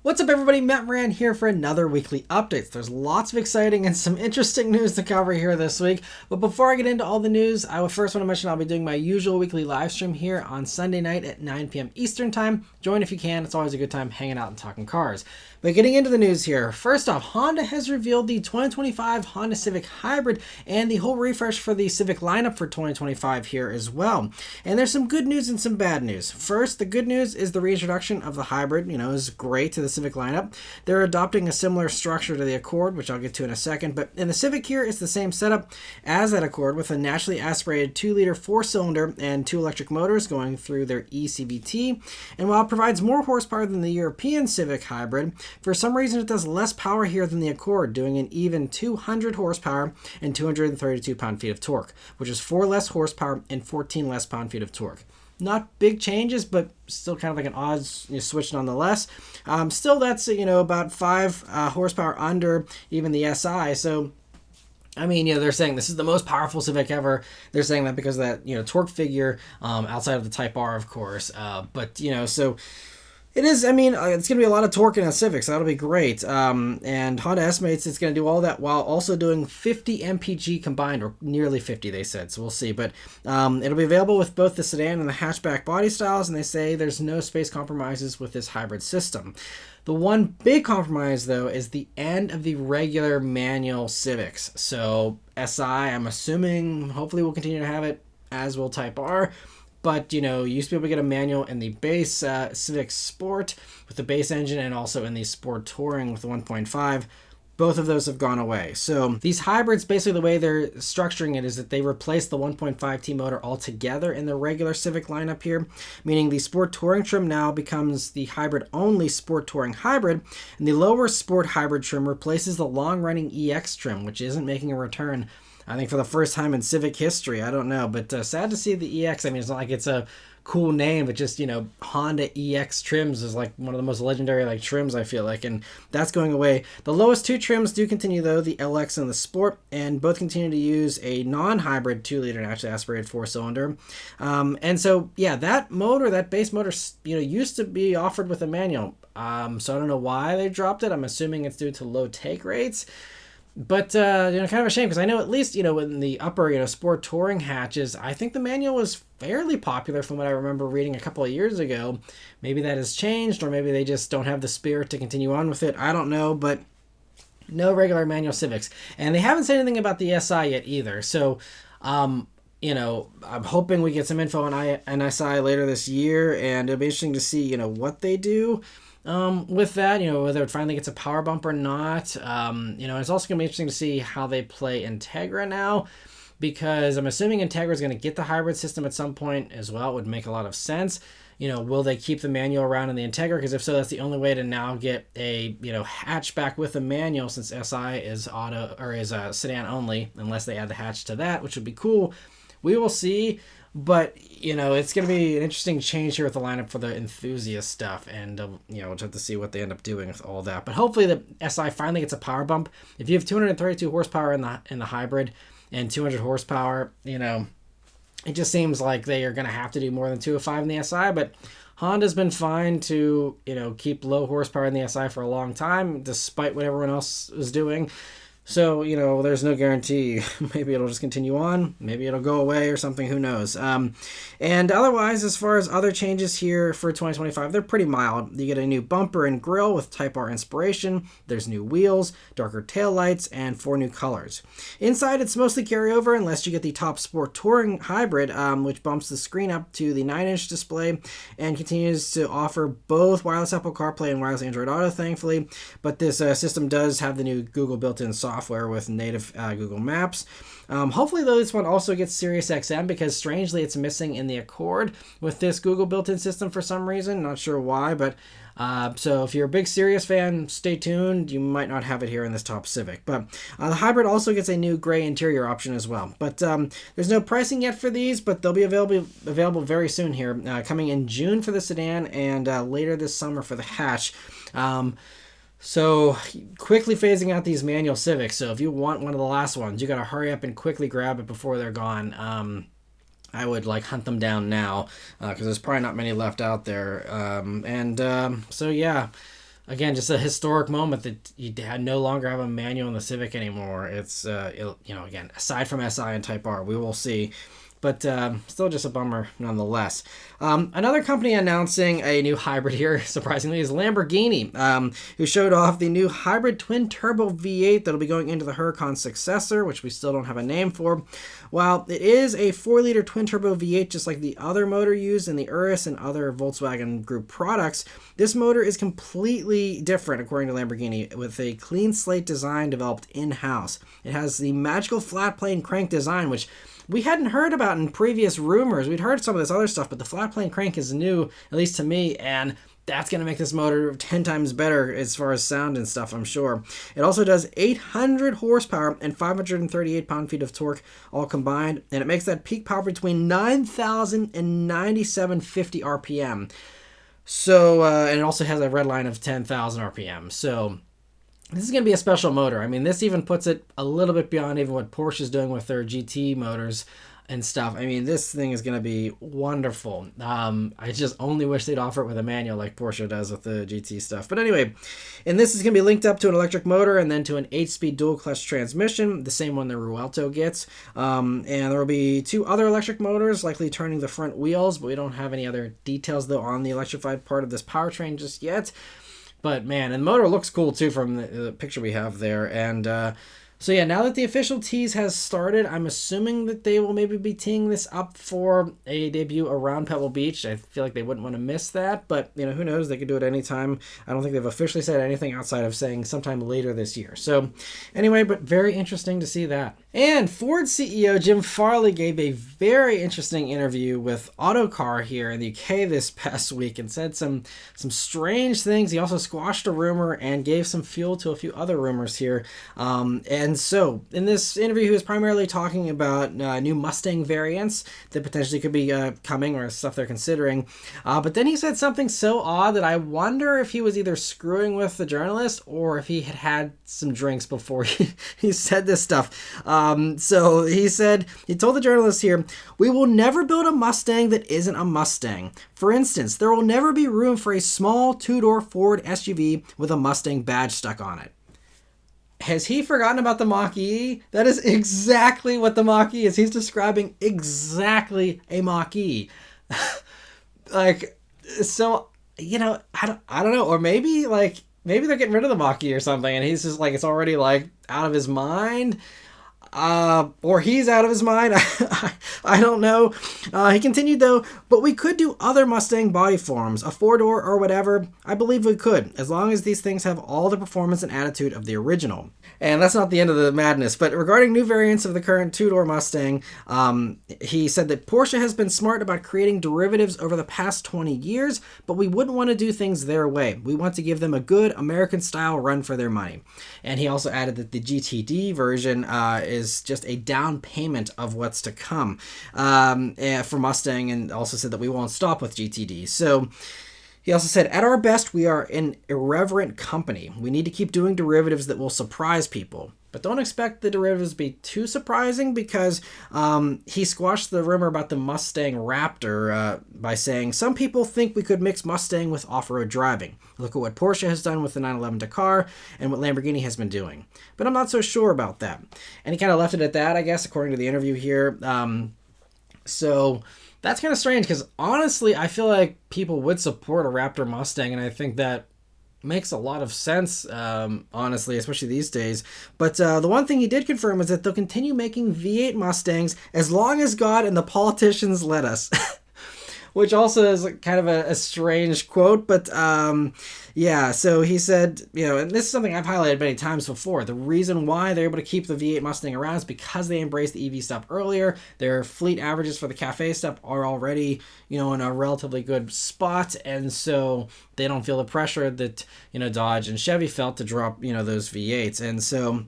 What's up everybody, Matt Maran here for another weekly update. There's lots of exciting and some interesting news to cover here this week. But before I get into all the news, I would first want to mention I'll be doing my usual weekly live stream here on Sunday night at 9 p.m. Eastern time. Join if you can. It's always a good time hanging out and talking cars. But getting into the news here, first off, Honda has revealed the 2025 Honda Civic Hybrid and the whole refresh for the Civic lineup for 2025 here as well. And there's some good news and some bad news. First, the good news is the reintroduction of the Hybrid, is great to the Civic lineup. They're adopting a similar structure to the Accord, which I'll get to in a second, but in the Civic here, it's the same setup as that Accord with a naturally aspirated 2-liter 4-cylinder and 2 electric motors going through their ECVT. And while it provides more horsepower than the European Civic Hybrid, for some reason it does less power here than the Accord, doing an even 200 horsepower and 232 pound-feet of torque, which is 4 less horsepower and 14 less pound-feet of torque. Not big changes, but still kind of like an odd switch nonetheless. Still, that's about 5 horsepower under even the SI. So, they're saying this is the most powerful Civic ever. They're saying that because of that torque figure outside of the Type R, of course. So it is, it's going to be a lot of torque in a Civic, so that'll be great. And Honda estimates it's going to do all that while also doing 50 mpg combined, or nearly 50, they said, so we'll see. But it'll be available with both the sedan and the hatchback body styles, and they say there's no space compromises with this hybrid system. The one big compromise, though, is the end of the regular manual Civics. So SI, I'm assuming, hopefully we'll continue to have it, as will Type R. But, you used to be able to get a manual in the base Civic Sport with the base engine and also in the Sport Touring with the 1.5. Both of those have gone away. So these hybrids, basically the way they're structuring it is that they replace the 1.5T motor altogether in the regular Civic lineup here, meaning the Sport Touring trim now becomes the hybrid-only Sport Touring Hybrid, and the lower Sport Hybrid trim replaces the long-running EX trim, which isn't making a return, I think, for the first time in Civic history. I don't know, but sad to see the EX. It's not like it's a cool name, but just, Honda EX trims is like one of the most legendary trims, I feel like, and that's going away. The lowest 2 trims do continue, though, the LX and the Sport, and both continue to use a non-hybrid 2-liter naturally aspirated 4-cylinder. And so, yeah, that motor, that base motor, used to be offered with a manual. So I don't know why they dropped it. I'm assuming it's due to low take rates. But, kind of a shame, because I know at least, in the upper, Sport Touring hatches, I think the manual was fairly popular from what I remember reading a couple of years ago. Maybe that has changed, or maybe they just don't have the spirit to continue on with it. I don't know, but no regular manual Civics. And they haven't said anything about the SI yet either. So, I'm hoping we get some info on SI later this year, and it'll be interesting to see, what they do with that, whether it finally gets a power bump or not. It's also going to be interesting to see how they play Integra now, because I'm assuming Integra is going to get the hybrid system at some point as well. It would make a lot of sense. Will they keep the manual around in the Integra? Because if so, that's the only way to now get a, hatchback with a manual, since SI is auto, or is sedan only, unless they add the hatch to that, which would be cool. We will see. But, it's going to be an interesting change here with the lineup for the enthusiast stuff. And, we'll have to see what they end up doing with all that. But hopefully the SI finally gets a power bump. If you have 232 horsepower in the hybrid and 200 horsepower, it just seems like they are going to have to do more than 205 in the SI. But Honda's been fine to, keep low horsepower in the SI for a long time, despite what everyone else is doing. So, there's no guarantee. Maybe it'll just continue on. Maybe it'll go away or something. Who knows? And otherwise, as far as other changes here for 2025, they're pretty mild. You get a new bumper and grille with Type R inspiration. There's new wheels, darker taillights, and 4 new colors. Inside, it's mostly carryover unless you get the top Sport Touring Hybrid, which bumps the screen up to the 9-inch display and continues to offer both wireless Apple CarPlay and wireless Android Auto, thankfully. But this system does have the new Google built-in software with native Google Maps. Hopefully, though, this one also gets Sirius XM, because strangely it's missing in the Accord with this Google built-in system for some reason. Not sure why, but so if you're a big Sirius fan, stay tuned. You might not have it here in this top Civic. But the hybrid also gets a new gray interior option as well. But there's no pricing yet for these, but they'll be available very soon here, coming in June for the sedan and later this summer for the hatch. So quickly phasing out these manual Civics. So if you want one of the last ones, you got to hurry up and quickly grab it before they're gone. I would hunt them down now because there's probably not many left out there. So yeah, again, just a historic moment that you no longer have a manual in the Civic anymore. It's, again, aside from SI and Type R, we will see. But still just a bummer nonetheless. Another company announcing a new hybrid here, surprisingly, is Lamborghini, who showed off the new hybrid twin-turbo V8 that'll be going into the Huracan successor, which we still don't have a name for. While it is a 4-liter twin-turbo V8, just like the other motor used in the Urus and other Volkswagen Group products, this motor is completely different, according to Lamborghini, with a clean slate design developed in-house. It has the magical flat plane crank design, which we hadn't heard about in previous rumors. We'd heard some of this other stuff, but the flat plane crank is new, at least to me, and that's going to make this motor 10 times better as far as sound and stuff, I'm sure. It also does 800 horsepower and 538 pound-feet of torque all combined, and it makes that peak power between 9,000 and 9,750 RPM. So, and it also has a red line of 10,000 RPM. So this is going to be a special motor. I mean, this even puts it a little bit beyond even what Porsche is doing with their GT motors and stuff. I mean, this thing is going to be wonderful. I just only wish they'd offer it with a manual like Porsche does with the GT stuff. But anyway, and this is going to be linked up to an electric motor and then to an 8-speed dual-clutch transmission, the same one the Ruelto gets. And there will be 2 other electric motors, likely turning the front wheels, but we don't have any other details, though, on the electrified part of this powertrain just yet. But man, and the motor looks cool too from the picture we have there. And so yeah, now that the official tease has started, I'm assuming that they will maybe be teeing this up for a debut around Pebble Beach. I feel like they wouldn't want to miss that, but who knows? They could do it anytime. I don't think they've officially said anything outside of saying sometime later this year. So anyway, but very interesting to see that. And Ford CEO Jim Farley gave a very interesting interview with Autocar here in the UK this past week and said some strange things. He also squashed a rumor and gave some fuel to a few other rumors here. And so in this interview, he was primarily talking about new Mustang variants that potentially could be coming or stuff they're considering. But then he said something so odd that I wonder if he was either screwing with the journalist or if he had some drinks before he said this stuff. So he said, he told the journalist here, "We will never build a Mustang that isn't a Mustang. For instance, there will never be room for a small 2-door Ford SUV with a Mustang badge stuck on it." Has he forgotten about the Mach-E? That is exactly what the Mach-E is. He's describing exactly a Mach-E. Like, so, I don't know. Or maybe they're getting rid of the Mach-E or something, and he's just like, it's already like out of his mind. Or he's out of his mind. I don't know. He continued though, "But we could do other Mustang body forms, a 4-door or whatever. I believe we could, as long as these things have all the performance and attitude of the original." And that's not the end of the madness. But regarding new variants of the current 2-door Mustang, he said that Porsche has been smart about creating derivatives over the past 20 years, but we wouldn't want to do things their way. We want to give them a good American-style run for their money. And he also added that the GTD version is just a down payment of what's to come for Mustang, and also said that we won't stop with GTD. So he also said, "At our best, we are an irreverent company. We need to keep doing derivatives that will surprise people. But don't expect the derivatives to be too surprising," because he squashed the rumor about the Mustang Raptor by saying, "Some people think we could mix Mustang with off-road driving. Look at what Porsche has done with the 911 Dakar and what Lamborghini has been doing. But I'm not so sure about that." And he kind of left it at that, I guess, according to the interview here. So that's kind of strange because honestly, I feel like people would support a Raptor Mustang, and I think that makes a lot of sense, honestly, especially these days. But the one thing he did confirm is that they'll continue making V8 Mustangs as long as God and the politicians let us. Which also is kind of a strange quote, but yeah, so he said, and this is something I've highlighted many times before, the reason why they're able to keep the V8 Mustang around is because they embraced the EV stuff earlier. Their fleet averages for the Cafe stuff are already, in a relatively good spot, and so they don't feel the pressure that, Dodge and Chevy felt to drop, those V8s, and so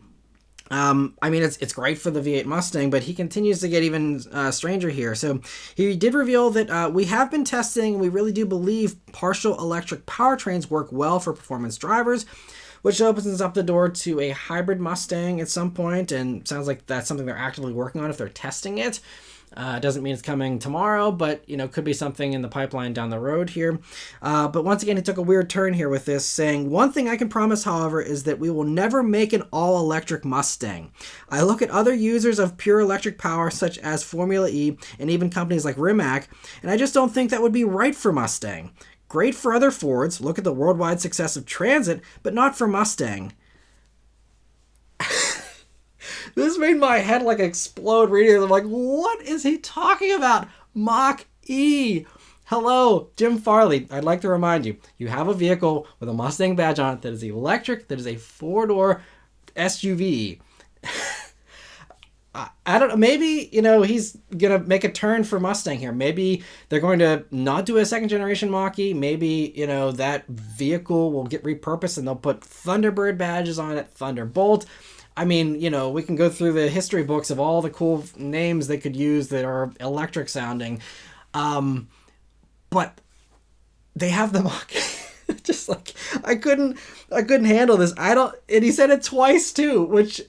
I mean, it's great for the V8 Mustang, but he continues to get even stranger here. So he did reveal that we have been testing, and we really do believe partial electric powertrains work well for performance drivers, which opens up the door to a hybrid Mustang at some point, and sounds like that's something they're actively working on if they're testing it. Doesn't mean it's coming tomorrow, but, could be something in the pipeline down the road here. But once again, he took a weird turn here with this, saying, "One thing I can promise, however, is that we will never make an all-electric Mustang. I look at other users of pure electric power, such as Formula E and even companies like Rimac, and I just don't think that would be right for Mustang. Great for other Fords, look at the worldwide success of Transit, but not for Mustang." This made my head explode reading it. I'm like, what is he talking about? Mach-E. Hello, Jim Farley. I'd like to remind you, you have a vehicle with a Mustang badge on it that is electric, that is a four-door SUV. I don't know. Maybe, he's going to make a turn for Mustang here. Maybe they're going to not do a second generation Mach-E. Maybe, that vehicle will get repurposed and they'll put Thunderbird badges on it, Thunderbolt. I mean, we can go through the history books of all the cool names they could use that are electric sounding. But they have the Mach-E. Just I couldn't handle this. And he said it twice too, which,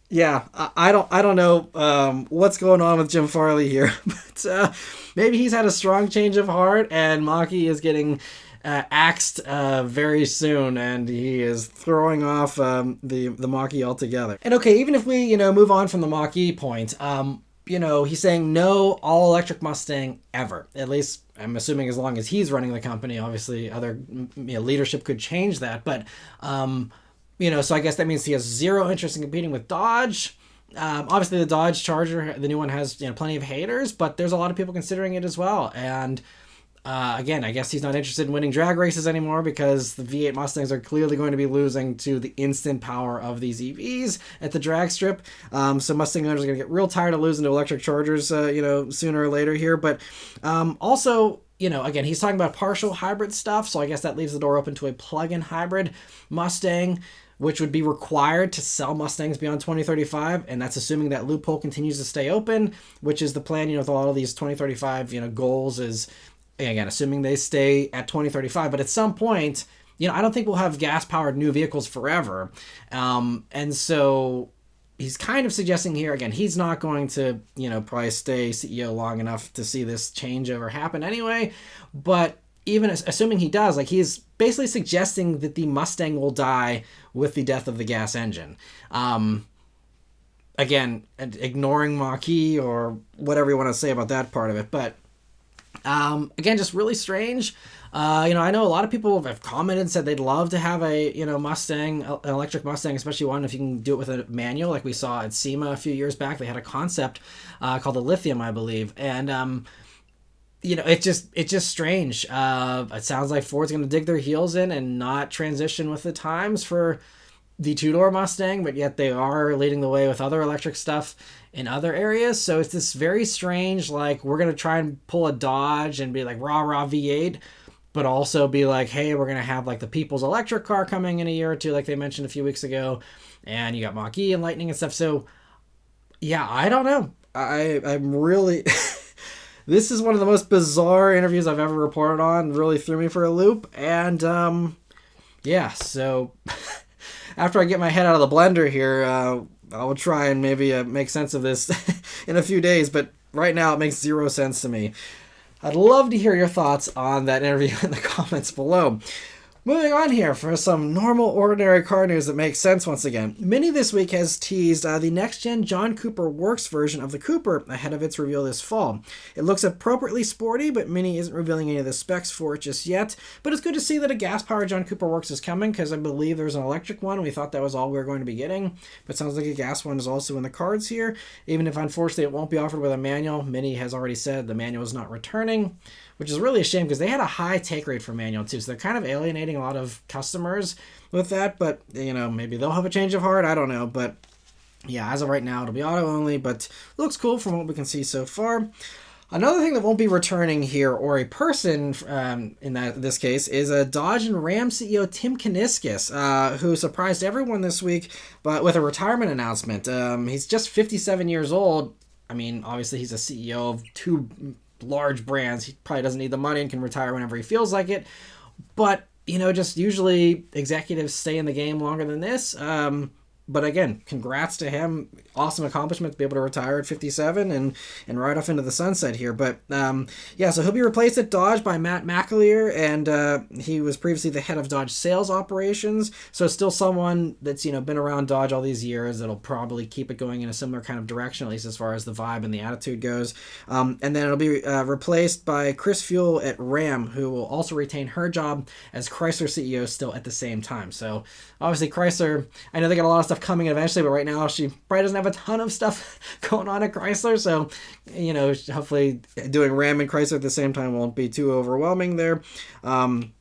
yeah, I don't know what's going on with Jim Farley here, but maybe he's had a strong change of heart and Mach-E is getting axed very soon, and he is throwing off the Mach-E altogether. And okay, even if we move on from the Mach-E point, he's saying no all-electric Mustang ever. At least I'm assuming as long as he's running the company. Obviously, other leadership could change that, but so I guess that means he has zero interest in competing with Dodge. Obviously, the Dodge Charger, the new one, has plenty of haters, but there's a lot of people considering it as well, and again, I guess he's not interested in winning drag races anymore because the V8 Mustangs are clearly going to be losing to the instant power of these EVs at the drag strip. So Mustang owners are going to get real tired of losing to electric Chargers, sooner or later here. But also, again, he's talking about partial hybrid stuff. So I guess that leaves the door open to a plug-in hybrid Mustang, which would be required to sell Mustangs beyond 2035. And that's assuming that loophole continues to stay open, which is the plan, with all of these 2035, goals is, again, assuming they stay at 2035, but at some point, I don't think we'll have gas-powered new vehicles forever. And so he's kind of suggesting here, again, he's not going to, probably stay CEO long enough to see this changeover happen anyway. But even assuming he does, he's basically suggesting that the Mustang will die with the death of the gas engine. Again, ignoring Mach-E or whatever you want to say about that part of it, but again, just really strange. I know a lot of people have commented and said they'd love to have a, Mustang, an electric Mustang, especially one if you can do it with a manual, like we saw at SEMA a few years back. They had a concept called the Lithium, I believe. And, it's just strange. It sounds like Ford's going to dig their heels in and not transition with the times for the two-door Mustang, but yet they are leading the way with other electric stuff in other areas. So it's this very strange, we're going to try and pull a Dodge and be rah V8, but also be hey, we're going to have the people's electric car coming in a year or two, like they mentioned a few weeks ago. And you got Mach-E and Lightning and stuff. So yeah, I don't know. I'm really, this is one of the most bizarre interviews I've ever reported on. Really threw me for a loop. And yeah, so after I get my head out of the blender here, I will try and maybe make sense of this in a few days, but right now it makes zero sense to me. I'd love to hear your thoughts on that interview in the comments below. Moving on here for some normal, ordinary car news that makes sense once again. Mini this week has teased the next-gen John Cooper Works version of the Cooper ahead of its reveal this fall. It looks appropriately sporty, but Mini isn't revealing any of the specs for it just yet. But it's good to see that a gas-powered John Cooper Works is coming, because I believe there's an electric one. We thought that was all we were going to be getting, but it sounds like a gas one is also in the cards here. Even if, unfortunately, it won't be offered with a manual. Mini has already said the manual is not returning, which is really a shame because they had a high take rate for manual too. So they're kind of alienating a lot of customers with that, but maybe they'll have a change of heart. I don't know. But yeah, as of right now, it'll be auto only, but it looks cool from what we can see so far. Another thing that won't be returning here, or a person in this case, is a Dodge and Ram CEO Tim Kuniskis, who surprised everyone this week but with a retirement announcement. He's just 57 years old. I mean, obviously he's a CEO of two large brands. He probably doesn't need the money and can retire whenever he feels like it. But, just usually executives stay in the game longer than this. But again, congrats to him. Awesome accomplishment to be able to retire at 57 and ride off into the sunset here. But yeah, so he'll be replaced at Dodge by Matt McAleer, and he was previously the head of Dodge sales operations. So still someone that's, been around Dodge all these years that'll probably keep it going in a similar kind of direction, at least as far as the vibe and the attitude goes. And then it'll be replaced by Chris Fuel at Ram, who will also retain her job as Chrysler CEO still at the same time. So obviously Chrysler, I know they got a lot of stuff coming eventually, but right now she probably doesn't have a ton of stuff going on at Chrysler. So, hopefully doing Ram and Chrysler at the same time won't be too overwhelming there. But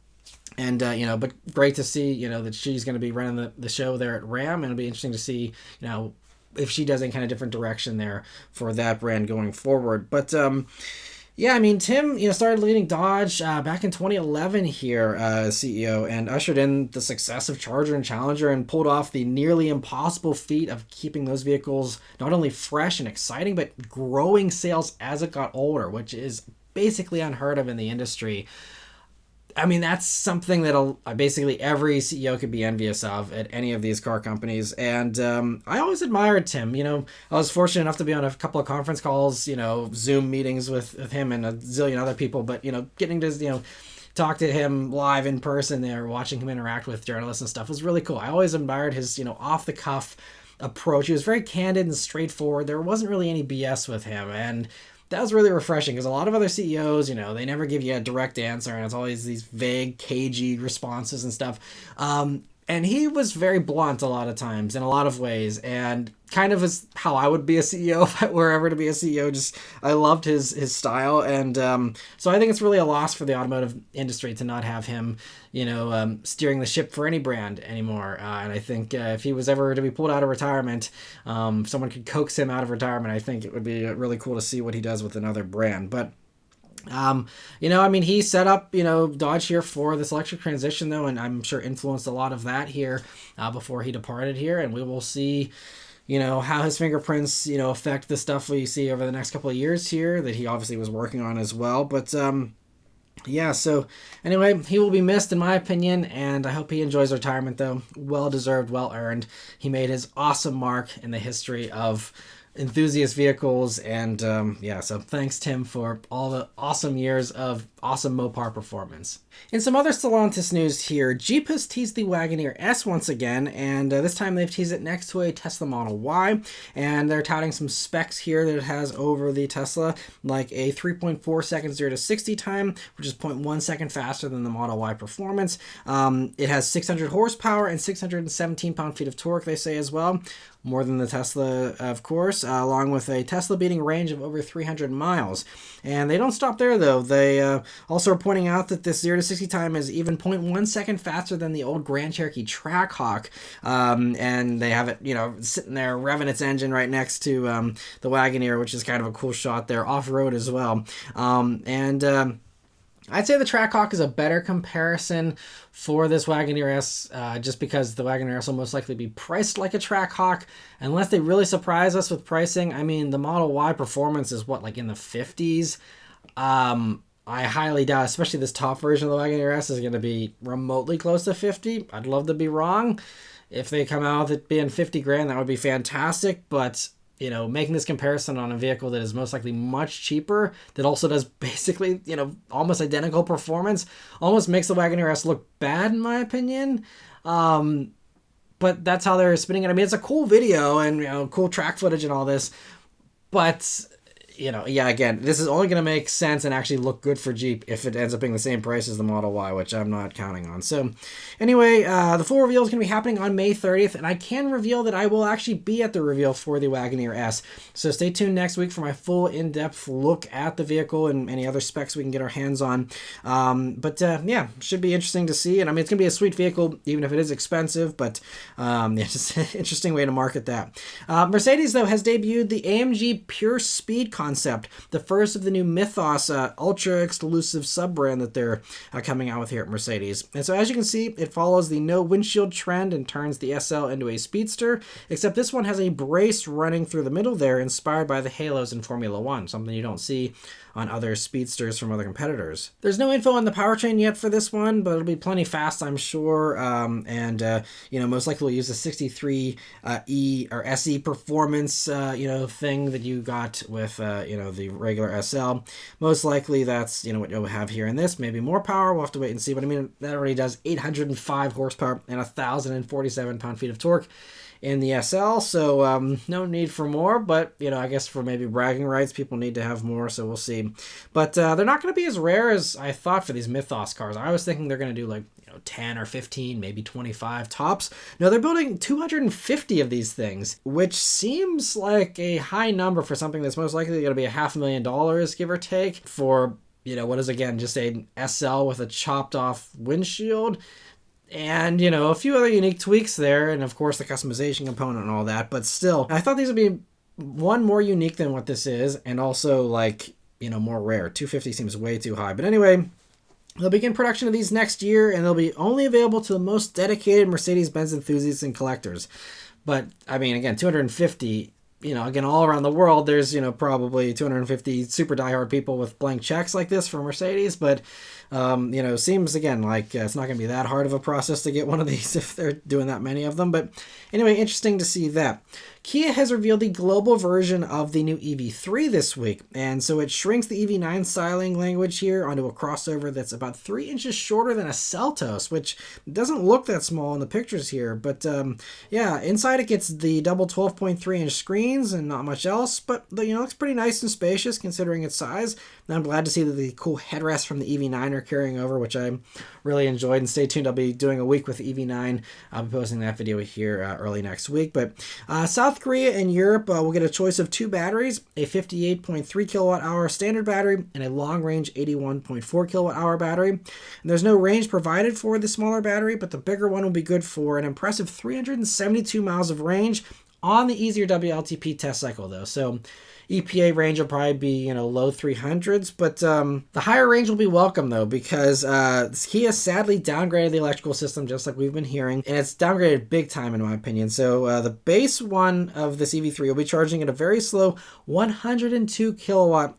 great to see, that she's going to be running the show there at Ram, and it'll be interesting to see, if she does any kind of different direction there for that brand going forward. But, yeah, I mean, Tim, started leading Dodge back in 2011 here as CEO, and ushered in the success of Charger and Challenger, and pulled off the nearly impossible feat of keeping those vehicles not only fresh and exciting, but growing sales as it got older, which is basically unheard of in the industry. I mean, that's something that basically every CEO could be envious of at any of these car companies. And I always admired Tim. I was fortunate enough to be on a couple of conference calls, Zoom meetings with him and a zillion other people. But, getting to, talk to him live in person there, watching him interact with journalists and stuff was really cool. I always admired his, off the cuff approach. He was very candid and straightforward. There wasn't really any BS with him. And that was really refreshing, because a lot of other CEOs, they never give you a direct answer, and it's always these vague, cagey responses and stuff. And he was very blunt a lot of times in a lot of ways, and kind of is how I would be a CEO if I were ever to be a CEO. Just, I loved his style. And so I think it's really a loss for the automotive industry to not have him, steering the ship for any brand anymore. And I think if he was ever to be pulled out of retirement, someone could coax him out of retirement. I think it would be really cool to see what he does with another brand. But he set up, Dodge here for this electric transition, though, and I'm sure influenced a lot of that here before he departed here. And we will see, how his fingerprints, affect the stuff we see over the next couple of years here that he obviously was working on as well. But, yeah, so anyway, he will be missed in my opinion, and I hope he enjoys retirement, though. Well-deserved, well-earned. He made his awesome mark in the history of enthusiast vehicles, and so thanks, Tim, for all the awesome years of awesome Mopar performance. In some other Stellantis news here, Jeep has teased the Wagoneer S once again, and this time they've teased it next to a Tesla Model Y, and they're touting some specs here that it has over the Tesla, like a 3.4 second 0 to 60 time, which is 0.1 second faster than the Model Y performance. It has 600 horsepower and 617 pound-feet of torque, they say, as well. More than the Tesla, of course, along with a Tesla-beating range of over 300 miles. And they don't stop there, though. They also are pointing out that this 0 to 60 time is even 0.1 second faster than the old Grand Cherokee Trackhawk. And they have it, sitting there revving its engine right next to the Wagoneer, which is kind of a cool shot there, off-road as well. I'd say the Trackhawk is a better comparison for this Wagoneer S, just because the Wagoneer S will most likely be priced like a Trackhawk, unless they really surprise us with pricing. I mean, the Model Y performance is like in the 50s. I highly doubt, especially this top version of the Wagoneer S is going to be remotely close to 50. I'd love to be wrong. If they come out with it being 50 grand, that would be fantastic, but making this comparison on a vehicle that is most likely much cheaper, that also does basically, almost identical performance, almost makes the Wagoneer S look bad, in my opinion. But that's how they're spinning it. I mean, it's a cool video and, cool track footage and all this, but again, this is only going to make sense and actually look good for Jeep if it ends up being the same price as the Model Y, which I'm not counting on. So anyway, the full reveal is going to be happening on May 30th, and I can reveal that I will actually be at the reveal for the Wagoneer S. So stay tuned next week for my full in-depth look at the vehicle and any other specs we can get our hands on. Should be interesting to see. And I mean, it's going to be a sweet vehicle, even if it is expensive, but just an interesting way to market that. Mercedes, though, has debuted the AMG Pure Speed concept, the first of the new Mythos ultra exclusive sub-brand that they're coming out with here at Mercedes. And so as you can see, it follows the no windshield trend and turns the SL into a speedster, except this one has a brace running through the middle there, inspired by the halos in Formula One, something you don't see on other speedsters from other competitors. There's no info on the powertrain yet for this one, but it'll be plenty fast, I'm sure. Most likely we'll use the 63 E or SE performance, thing that you got with, the regular SL. Most likely that's, what you'll have here in this. Maybe more power. We'll have to wait and see. But I mean, that already does 805 horsepower and 1,047 pound-feet of torque in the SL, so no need for more, but I guess for maybe bragging rights, people need to have more, so we'll see. But they're not going to be as rare as I thought for these Mythos cars. I was thinking they're going to do like 10 or 15, maybe 25 tops. No, they're building 250 of these things, which seems like a high number for something that's most likely going to be $500,000, give or take, for, what is, again, just a SL with a chopped off windshield. And, a few other unique tweaks there, and of course the customization component and all that, but still, I thought these would be one more unique than what this is, and also more rare. 250 seems way too high. But anyway, they'll begin production of these next year, and they'll be only available to the most dedicated Mercedes-Benz enthusiasts and collectors. But, I mean, again, 250, again, all around the world, there's, probably 250 super diehard people with blank checks like this for Mercedes, but seems again like it's not going to be that hard of a process to get one of these if they're doing that many of them. But anyway, interesting to see that. Kia has revealed the global version of the new EV3 this week, and so it shrinks the EV9 styling language here onto a crossover that's about 3 inches shorter than a Seltos, which doesn't look that small in the pictures here. But inside it gets the double 12.3-inch screens and not much else, but it looks pretty nice and spacious considering its size. And I'm glad to see that the cool headrests from the EV9 are carrying over, which I really enjoyed. And stay tuned, I'll be doing a week with the EV9. I'll be posting that video here early next week. But South Korea and Europe will get a choice of 2 batteries, a 58.3 kilowatt hour standard battery and a long range 81.4 kilowatt hour battery. And there's no range provided for the smaller battery, but the bigger one will be good for an impressive 372 miles of range on the easier WLTP test cycle though. So EPA range will probably be, low 300s, but the higher range will be welcome, though, because Kia sadly downgraded the electrical system, just like we've been hearing, and it's downgraded big time, in my opinion. So the base one of this EV3 will be charging at a very slow 102 kilowatt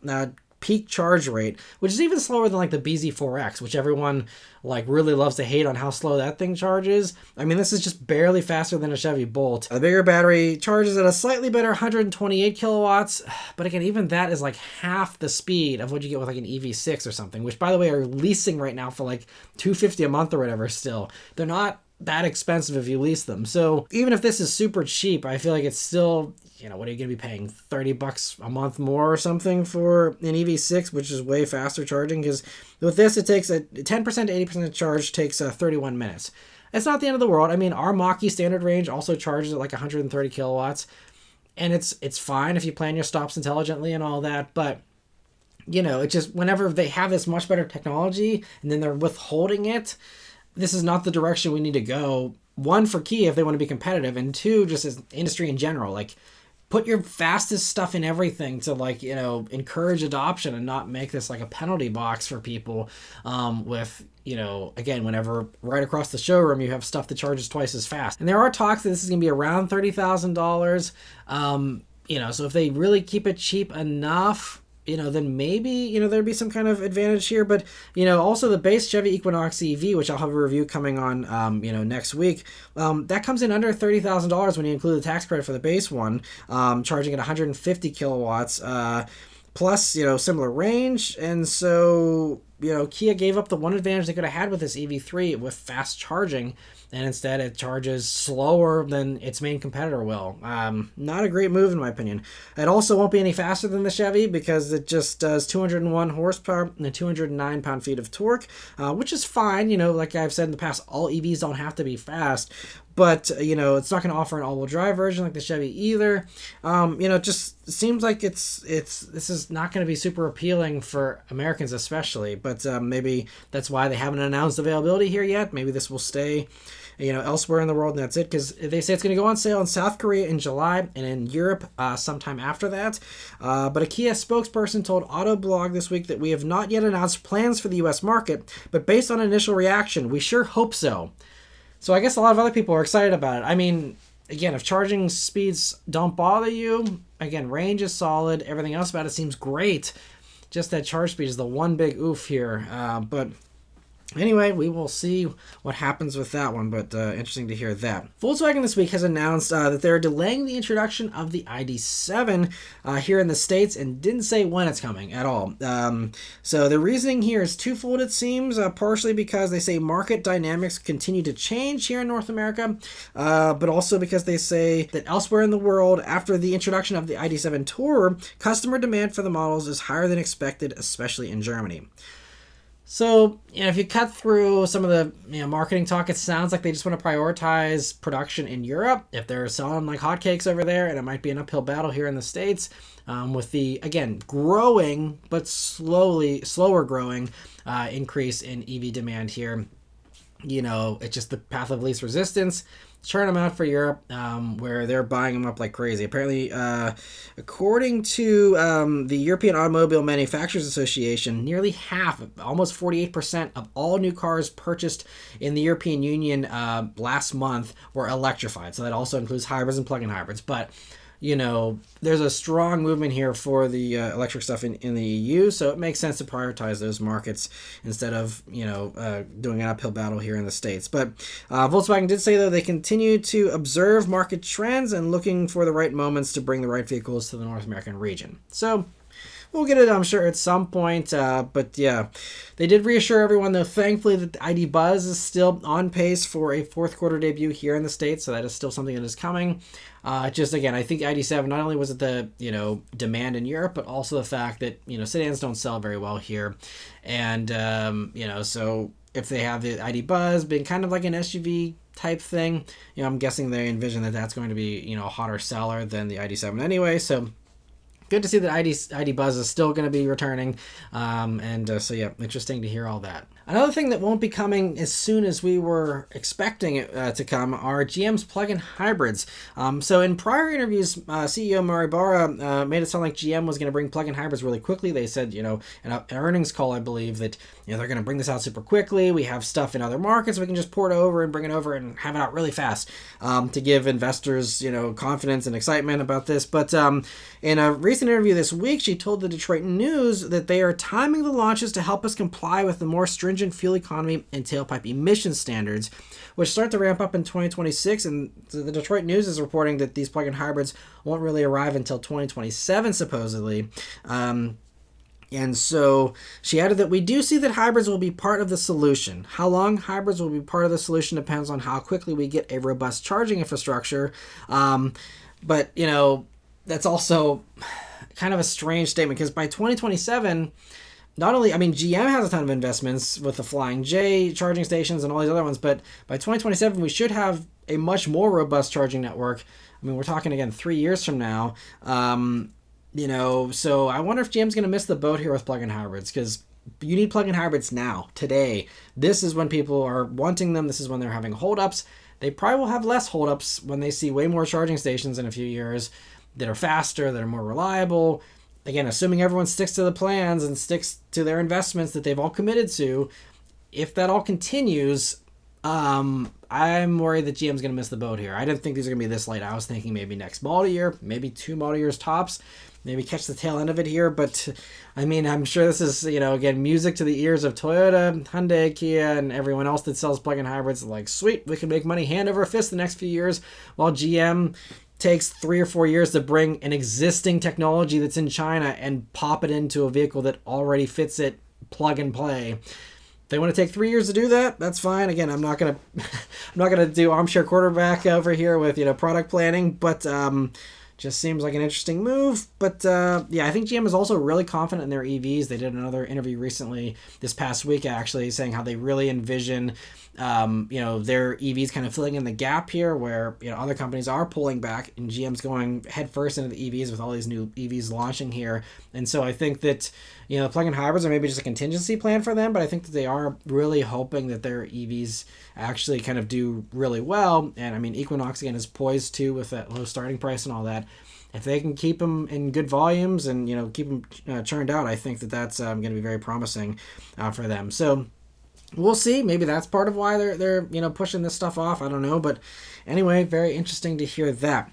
peak charge rate, which is even slower than the BZ4X, which everyone really loves to hate on how slow that thing charges. I mean, this is just barely faster than a Chevy Bolt. The bigger battery charges at a slightly better 128 kilowatts, but again, even that is half the speed of what you get with an EV6 or something, which by the way are leasing right now for $250 a month or whatever. Still, they're not that expensive if you lease them. So even if this is super cheap, I feel like it's still, what are you going to be paying, $30 a month more or something for an EV6, which is way faster charging? Because with this, it takes a 10% to 80% charge takes 31 minutes. It's not the end of the world. I mean, our Mach-E standard range also charges at 130 kilowatts, and it's fine if you plan your stops intelligently and all that, but it's just whenever they have this much better technology and then they're withholding it, this is not the direction we need to go. One, for Kia if they want to be competitive, and two, just as industry in general. Put your fastest stuff in everything to encourage adoption and not make this a penalty box for people with, again, whenever right across the showroom you have stuff that charges twice as fast. And there are talks that this is going to be around $30,000. So if they really keep it cheap enough, then maybe, there'd be some kind of advantage here. But, also the base Chevy Equinox EV, which I'll have a review coming on, next week, that comes in under $30,000 when you include the tax credit for the base one, charging at 150 kilowatts, plus, similar range. And so, Kia gave up the one advantage they could have had with this EV3 with fast charging, and instead it charges slower than its main competitor will. Not a great move in my opinion. It also won't be any faster than the Chevy because it just does 201 horsepower and 209 pound-feet of torque, which is fine. Like I've said in the past, all EVs don't have to be fast. But, it's not going to offer an all-wheel drive version like the Chevy either. It just seems like this is not going to be super appealing for Americans especially. But maybe that's why they haven't announced availability here yet. Maybe this will stay, elsewhere in the world, and that's it. Because they say it's going to go on sale in South Korea in July and in Europe sometime after that. But a Kia spokesperson told Autoblog this week that we have not yet announced plans for the U.S. market, but based on initial reaction, we sure hope so. So I guess a lot of other people are excited about it. I mean, again, if charging speeds don't bother you, again, range is solid. Everything else about it seems great. just that charge speed is the one big oof here. But anyway, we will see what happens with that one, but interesting to hear that. Volkswagen this week has announced that they're delaying the introduction of the ID7 here in the States and didn't say when it's coming at all. So the reasoning here is twofold, it seems, partially because they say market dynamics continue to change here in North America, but also because they say that elsewhere in the world, after the introduction of the ID7 Tourer, customer demand for the models is higher than expected, especially in Germany. So, if you cut through some of the marketing talk, it sounds like they just want to prioritize production in Europe. If they're selling like hotcakes over there, and it might be an uphill battle here in the States, with the, again, growing, but slower growing increase in EV demand here. It's just the path of least resistance. Churn them out for Europe, where they're buying them up like crazy. Apparently, according to the European Automobile Manufacturers Association, nearly half, almost 48% of all new cars purchased in the European Union last month were electrified. So that also includes hybrids and plug-in hybrids. But there's a strong movement here for the electric stuff in the EU, so it makes sense to prioritize those markets instead of, doing an uphill battle here in the States. But Volkswagen did say, though, they continue to observe market trends and looking for the right moments to bring the right vehicles to the North American region. So we'll get it, I'm sure, at some point. But yeah, they did reassure everyone, though, thankfully, that the ID Buzz is still on pace for a fourth quarter debut here in the States. So that is still something that is coming. Just again, I think ID7, not only was it the, demand in Europe, but also the fact that, sedans don't sell very well here. And, so if they have the ID Buzz being kind of like an SUV type thing, I'm guessing they envision that that's going to be, a hotter seller than the ID7 anyway. So good to see that ID Buzz is still going to be returning. So yeah, interesting to hear all that. Another thing that won't be coming as soon as we were expecting it to come are GM's plug-in hybrids. So in prior interviews, CEO Mari Barra made it sound like GM was going to bring plug-in hybrids really quickly. They said, in an earnings call, I believe, that they're going to bring this out super quickly. We have stuff in other markets. We can just port it over and bring it over and have it out really fast to give investors, confidence and excitement about this. But in a recent interview this week, she told the Detroit News that they are timing the launches to help us comply with the more stringent fuel economy and tailpipe emission standards, which start to ramp up in 2026. And the Detroit News is reporting that these plug-in hybrids won't really arrive until 2027, supposedly. And so she added that we do see that hybrids will be part of the solution. How long hybrids will be part of the solution depends on how quickly we get a robust charging infrastructure. But, that's also kind of a strange statement, because by 2027, not only, GM has a ton of investments with the Flying J charging stations and all these other ones, but by 2027, we should have a much more robust charging network. We're talking, again, 3 years from now. So I wonder if GM's going to miss the boat here with plug-in hybrids, because you need plug-in hybrids now, today. This is when people are wanting them. This is when they're having holdups. They probably will have less holdups when they see way more charging stations in a few years that are faster, that are more reliable. Again, assuming everyone sticks to the plans and sticks to their investments that they've all committed to, if that all continues, I'm worried that GM's going to miss the boat here. I didn't think these are going to be this late. I was thinking maybe next model year, maybe 2 model years tops, maybe catch the tail end of it here. But, I'm sure this is, again, music to the ears of Toyota, Hyundai, Kia, and everyone else that sells plug-in hybrids. Like, sweet, we can make money hand over fist the next few years, while GM takes 3 or 4 years to bring an existing technology that's in China and pop it into a vehicle that already fits it, plug and play. If they want to take 3 years to do that, that's fine. Again, I'm not gonna do armchair quarterback over here with product planning, but just seems like an interesting move. But I think GM is also really confident in their EVs. They did another interview recently, this past week actually, saying how they really envision their EVs kind of filling in the gap here, where other companies are pulling back and GM's going headfirst into the EVs with all these new EVs launching here. And so I think that plug-in hybrids are maybe just a contingency plan for them, but I think that they are really hoping that their EVs actually kind of do really well. And Equinox, again, is poised to, with that low starting price and all that. If they can keep them in good volumes and keep them churned out, I think that that's going to be very promising for them. So we'll see. Maybe that's part of why they're pushing this stuff off. I don't know. But anyway, very interesting to hear that.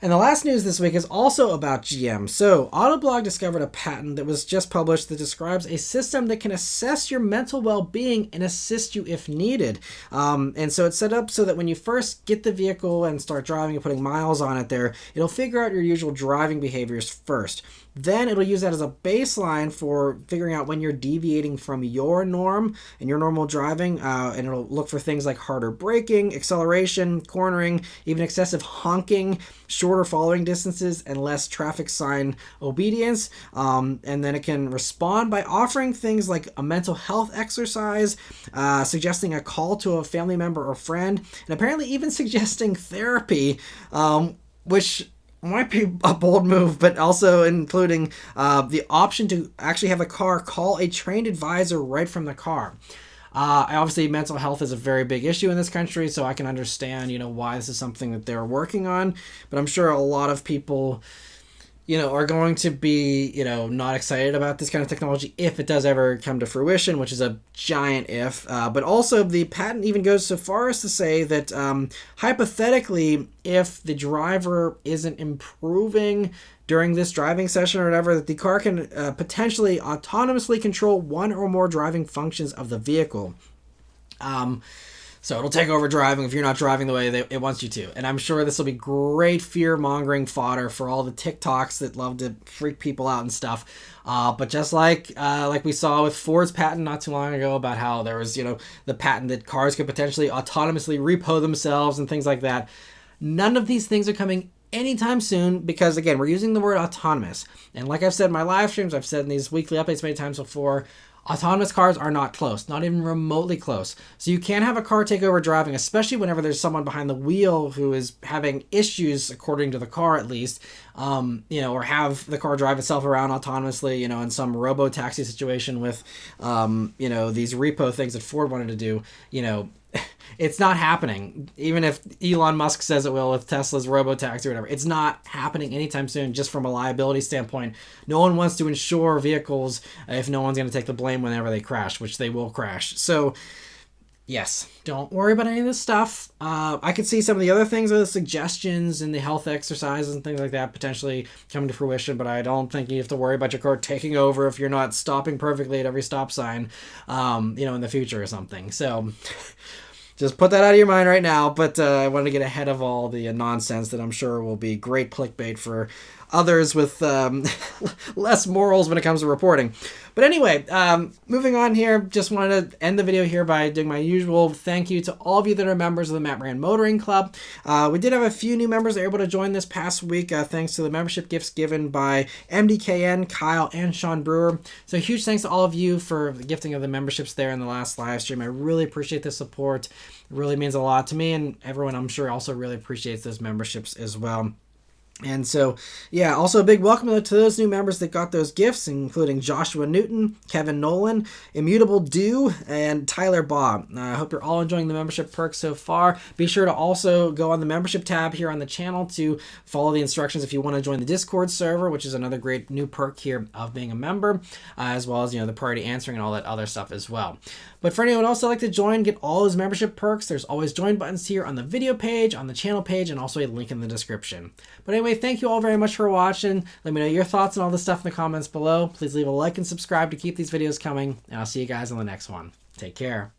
And the last news this week is also about GM. So, Autoblog discovered a patent that was just published that describes a system that can assess your mental well-being and assist you if needed. And so it's set up so that when you first get the vehicle and start driving and putting miles on it there, it'll figure out your usual driving behaviors first. Then it'll use that as a baseline for figuring out when you're deviating from your norm and your normal driving, and it'll look for things like harder braking, acceleration, cornering, even excessive honking, shorter following distances, and less traffic sign obedience. And then it can respond by offering things like a mental health exercise, suggesting a call to a family member or friend, and apparently even suggesting therapy, which might be a bold move, but also including the option to actually have a car call a trained advisor right from the car. Obviously, mental health is a very big issue in this country, so I can understand, why this is something that they're working on. But I'm sure a lot of people, are going to be, not excited about this kind of technology if it does ever come to fruition, which is a giant if. But also, the patent even goes so far as to say that hypothetically, if the driver isn't improving during this driving session or whatever, that the car can potentially autonomously control one or more driving functions of the vehicle. So it'll take over driving if you're not driving the way it wants you to. And I'm sure this will be great fear-mongering fodder for all the TikToks that love to freak people out and stuff. But just like we saw with Ford's patent not too long ago about how there was, the patent that cars could potentially autonomously repo themselves and things like that. None of these things are coming anytime soon because, again, we're using the word autonomous. And like I've said in my live streams, I've said in these weekly updates many times before, autonomous cars are not close, not even remotely close. So you can't have a car take over driving, especially whenever there's someone behind the wheel who is having issues, according to the car at least, or have the car drive itself around autonomously, in some robo-taxi situation with, these repo things that Ford wanted to do, it's not happening. Even if Elon Musk says it will with Tesla's robo-taxi or whatever, it's not happening anytime soon, just from a liability standpoint. No one wants to insure vehicles if no one's going to take the blame whenever they crash, which they will crash. So, yes, don't worry about any of this stuff. I could see some of the other things, the suggestions and the health exercises and things like that potentially coming to fruition, but I don't think you have to worry about your car taking over if you're not stopping perfectly at every stop sign, in the future or something. So just put that out of your mind right now, but I wanted to get ahead of all the nonsense that I'm sure will be great clickbait for others with less morals when it comes to reporting. But anyway, moving on here, just wanted to end the video here by doing my usual thank you to all of you that are members of the Maran Motoring Club. We did have a few new members that were able to join this past week, thanks to the membership gifts given by MDKN, Kyle, and Sean Brewer. So huge thanks to all of you for the gifting of the memberships there in the last live stream. I really appreciate the support. It really means a lot to me, and everyone I'm sure also really appreciates those memberships as well. And so, yeah, also a big welcome to those new members that got those gifts, including Joshua Newton, Kevin Nolan, Immutable Dew, and Tyler Bob. I hope you're all enjoying the membership perks so far. Be sure to also go on the membership tab here on the channel to follow the instructions if you want to join the Discord server, which is another great new perk here of being a member, as well as, the priority answering and all that other stuff as well. But for anyone else that'd like to join, get all those membership perks, there's always join buttons here on the video page, on the channel page, and also a link in the description. But anyway, thank you all very much for watching. Let me know your thoughts on all this stuff in the comments below. Please leave a like and subscribe to keep these videos coming, and I'll see you guys on the next one. Take care.